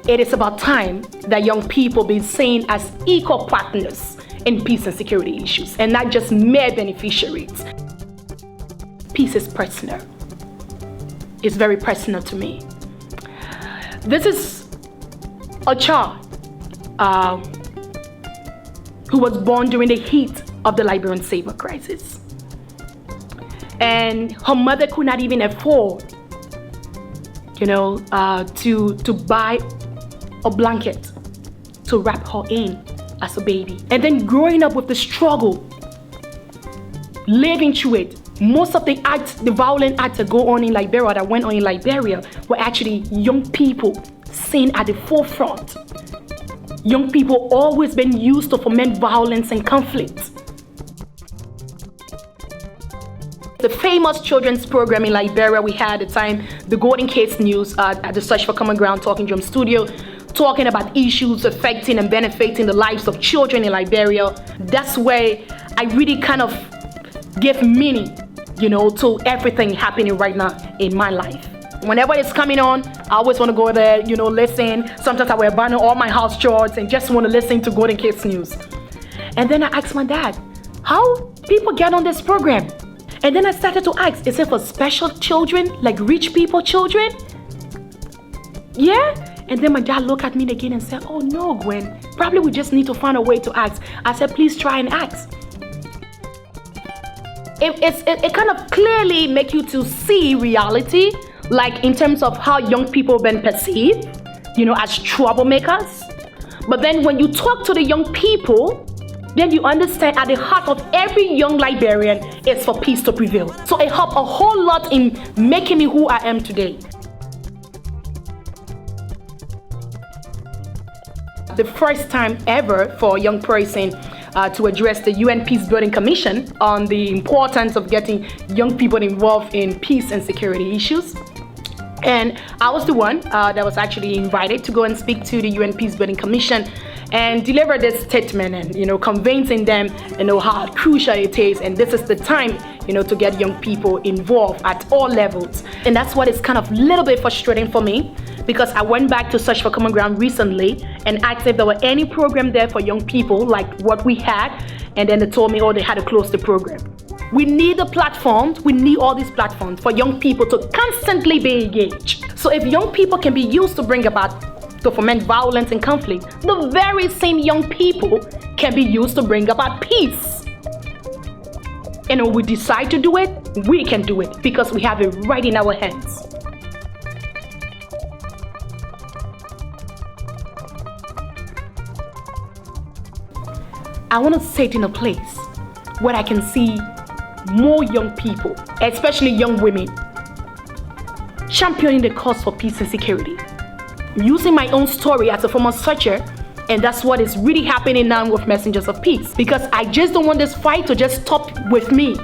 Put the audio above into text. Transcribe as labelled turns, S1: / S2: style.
S1: It is about time that young people be seen as equal partners in peace and security issues and not just mere beneficiaries. Peace is personal. It's very personal to me. This is a child who was born during the heat of the Liberian civil crisis. And her mother could not even afford, to buy a blanket to wrap her in as a baby. And then growing up with the struggle, living through it. Most of the violent acts that go on in Liberia, that went on in Liberia, were actually young people seen at the forefront. Young people always been used to foment violence and conflict. The famous children's program in Liberia we had at the time, the Golden Kids News at the Search for Common Ground Talking Drum Studio, talking about issues affecting and benefiting the lives of children in Liberia. That's where I really kind of give meaning, to everything happening right now in my life. Whenever it's coming on, I always want to go there, listen. Sometimes I will abandon all my house chores and just want to listen to Golden Kids News. And then I asked my dad, how people get on this program? And then I started to ask, is it for special children, like rich people children? Yeah? And then my dad looked at me again and said, oh no, Gwen, probably we just need to find a way to ask. I said, please try and ask. It kind of clearly make you to see reality, like in terms of how young people have been perceived, as troublemakers. But then when you talk to the young people, then you understand at the heart of every young Liberian is for peace to prevail. So it helped a whole lot in making me who I am today. The first time ever for a young person to address the UN Peacebuilding Commission on the importance of getting young people involved in peace and security issues. And I was the one that was actually invited to go and speak to the UN Peacebuilding Commission and deliver this statement and, convincing them, how crucial it is. And this is the time, to get young people involved at all levels. And that's what is kind of a little bit frustrating for me, because I went back to Search for Common Ground recently and asked if there were any program there for young people like what we had. And then they told me, they had to close the program. We need the platforms, we need all these platforms for young people to constantly be engaged. So if young people can be used to foment violence and conflict, the very same young people can be used to bring about peace. And when we decide to do it, we can do it because we have it right in our hands. I want to sit in a place where I can see more young people, especially young women, championing the cause for peace and security. Using my own story as a former searcher, and that's what is really happening now with Messengers of Peace, because I just don't want this fight to just stop with me.